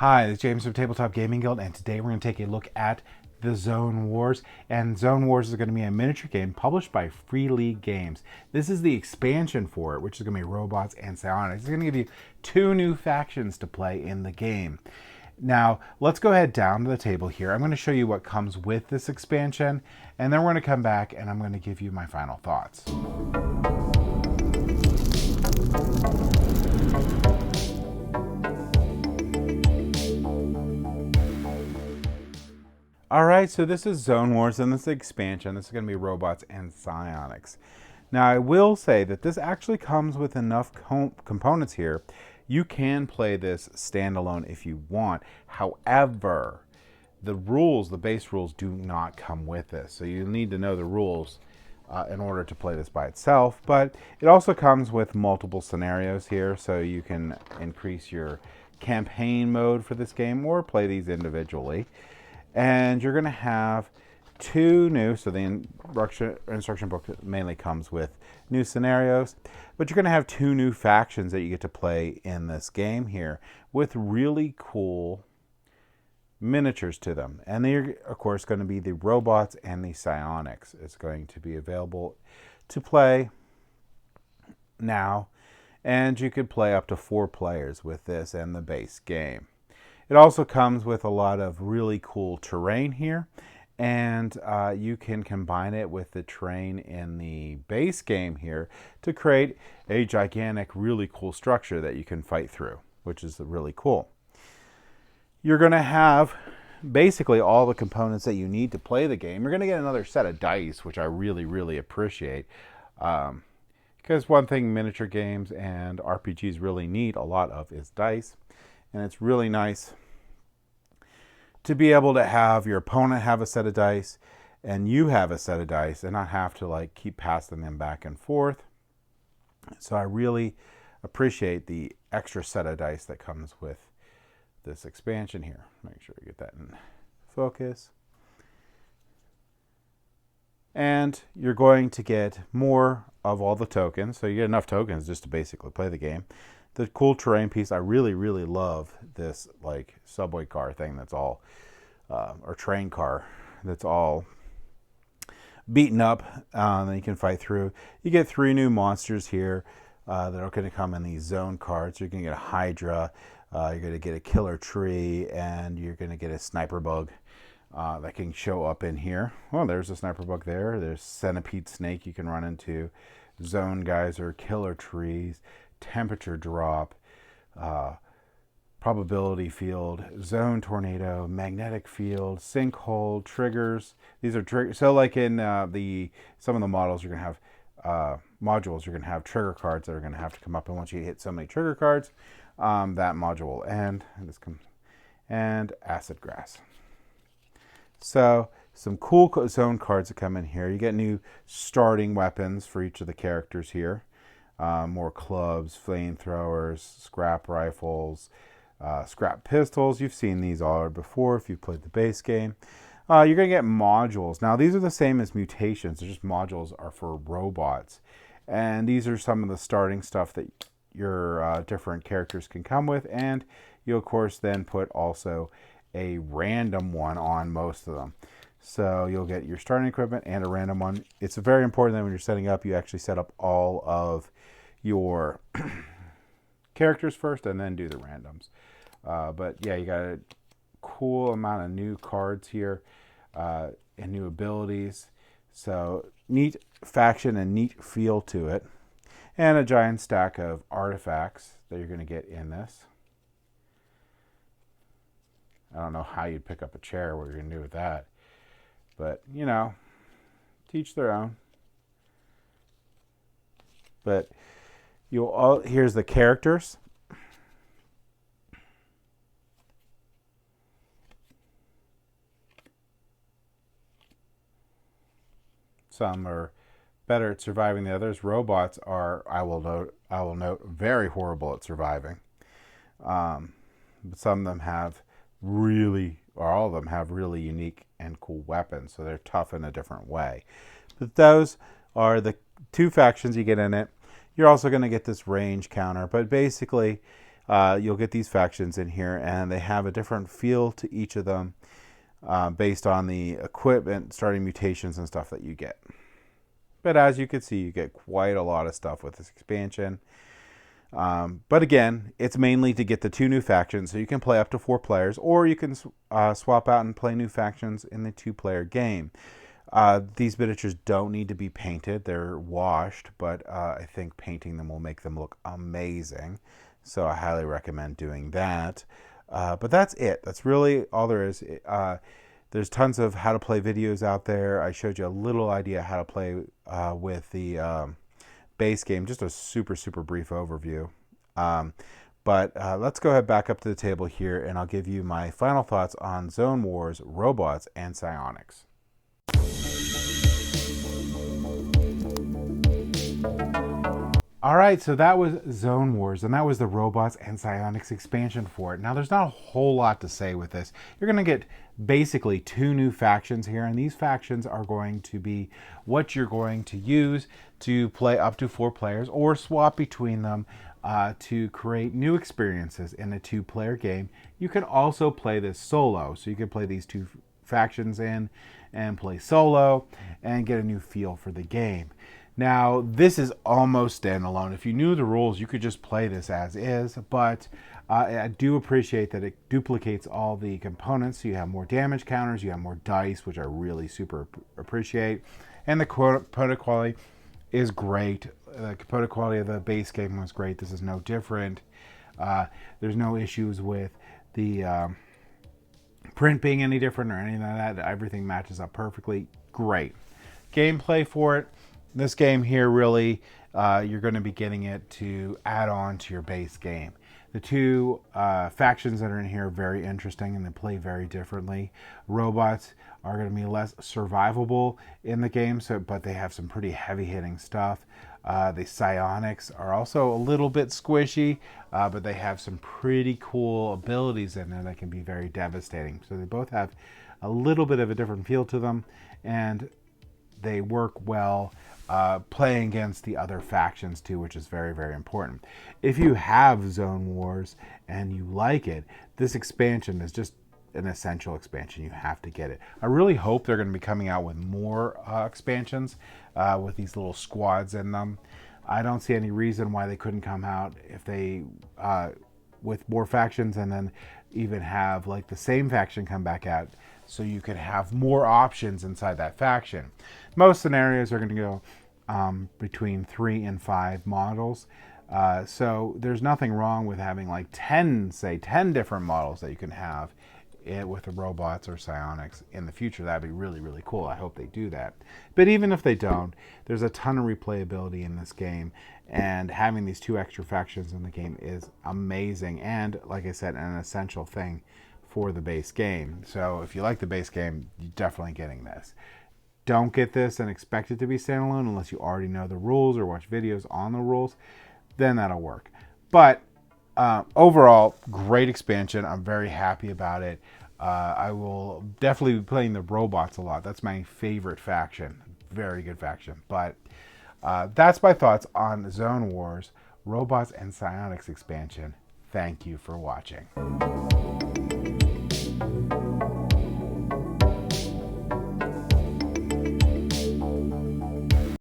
Hi, this is James from Tabletop Gaming Guild, and today we're going to take a look at the Zone Wars. And Zone Wars is going to be a miniature game published by Free League Games. This is the expansion for it, which is going to be robots and psionics. It's going to give you 2 new factions to play in the game. Now, let's go ahead down to the table here. I'm going to show you what comes with this expansion, and then we're going to come back and I'm going to give you my final thoughts. Alright, so this is Zone Wars and this is expansion. This is going to be robots and psionics. Now I will say that this actually comes with enough components here. You can play this standalone if you want. However, the rules, the base rules, do not come with this. So you need to know the rules in order to play this by itself. But it also comes with multiple scenarios here, so you can increase your campaign mode for this game or play these individually. And you're going to have 2 new, so the instruction book mainly comes with new scenarios, but you're going to have 2 new factions that you get to play in this game here with really cool miniatures to them. And they're, of course, going to be the robots and the psionics. It's going to be available to play now, and you could play up to 4 players with this and the base game. It also comes with a lot of really cool terrain here, and you can combine it with the terrain in the base game here to create a gigantic, really cool structure that you can fight through, which is really cool. You're going to have basically all the components that you need to play the game. You're going to get another set of dice, which I really, really appreciate. Because one thing miniature games and RPGs really need a lot of is dice. And it's really nice to be able to have your opponent have a set of dice and you have a set of dice and not have to like keep passing them back and forth. So I really appreciate the extra set of dice that comes with this expansion here. Make sure you get that in focus. And you're going to get more of all the tokens. So you get enough tokens just to basically play the game. The cool terrain piece, I really, really love this like subway car thing that's all, or train car that's all beaten up that you can fight through. You get 3 new monsters here that are going to come in these zone cards. You're going to get a Hydra, you're going to get a killer tree, and you're going to get a sniper bug that can show up in here. Well, there's a sniper bug there. There's centipede snake you can run into, zone geyser, killer trees, temperature drop, probability field, zone tornado, magnetic field, sinkhole, triggers. These are triggers. So like in some of the models, you're going to have modules, you're going to have trigger cards that are going to have to come up. And once you hit so many trigger cards, that module will end. And acid grass. So some cool zone cards that come in here. You get new starting weapons for each of the characters here. More clubs, flamethrowers, scrap rifles, scrap pistols. You've seen these all before if you've played the base game. You're going to get modules. Now, these are the same as mutations. They're just modules are for robots. And these are some of the starting stuff that your different characters can come with. And you, of course, then put also a random one on most of them. So you'll get your starting equipment and a random one. It's very important that when you're setting up, you actually set up all of your characters first and then do the randoms. But yeah, you got a cool amount of new cards here and new abilities. So neat faction and neat feel to it. And a giant stack of artifacts that you're going to get in this. I don't know how you'd pick up a chair, what you're going to do with that. But, you know, teach their own. But here's the characters. Some are better at surviving than others. Robots are, I will note, very horrible at surviving. But some of them have all of them have really unique and cool weapons, so they're tough in a different way. But those are the 2 factions you get in it. You're also going to get this range counter, but basically you'll get these factions in here, and they have a different feel to each of them based on the equipment, starting mutations, and stuff that you get. But as you can see, you get quite a lot of stuff with this expansion. But again, it's mainly to get the 2 new factions, so you can play up to 4 players, or you can swap out and play new factions in the 2-player game. These miniatures don't need to be painted. They're washed, but I think painting them will make them look amazing. So I highly recommend doing that. But that's it. That's really all there is. There's tons of how to play videos out there. I showed you a little idea how to play with the base game. Just a super, super brief overview. But let's go ahead back up to the table here, and I'll give you my final thoughts on Zone Wars, Robots, and Psionics. All right, so that was Zone Wars, and that was the Robots and Psionics expansion for it. Now, there's not a whole lot to say with this. You're going to get basically 2 new factions here, and these factions are going to be what you're going to use to play up to 4 players or swap between them to create new experiences in a 2-player game. You can also play this solo, so you can play these 2 factions in and play solo and get a new feel for the game. Now, this is almost standalone. If you knew the rules, you could just play this as is, but I do appreciate that it duplicates all the components, so you have more damage counters, you have more dice, which I really super appreciate, and the component quality is great. The component quality of the base game was great. This is no different. There's no issues with the print being any different or anything like that. Everything matches up perfectly. Great. Gameplay for it. This game here, really, you're going to be getting it to add on to your base game. The 2 factions that are in here are very interesting, and they play very differently. Robots are going to be less survivable in the game, but they have some pretty heavy-hitting stuff. The Psionics are also a little bit squishy, but they have some pretty cool abilities in there that can be very devastating. So they both have a little bit of a different feel to them, and they work well playing against the other factions too, which is very, very important. If you have Zone Wars and you like it, this expansion is just an essential expansion. You have to get it. I really hope they're going to be coming out with more expansions with these little squads in them. I don't see any reason why they couldn't come out if they with more factions, and then even have like the same faction come back out, so you could have more options inside that faction. Most scenarios are going to go between 3 and 5 models. So there's nothing wrong with having like 10 different models that you can have with the robots or psionics in the future. That'd be really, really cool. I hope they do that. But even if they don't, there's a ton of replayability in this game, and having these 2 extra factions in the game is amazing, and like I said, an essential thing for the base game. So if you like the base game, you're definitely getting this. Don't get this and expect it to be standalone unless you already know the rules or watch videos on the rules. Then that'll work. But overall, great expansion. I'm very happy about it. I will definitely be playing the robots a lot. That's my favorite faction. Very good faction. But that's my thoughts on Zone Wars, Robots, and Psionics expansion. Thank you for watching.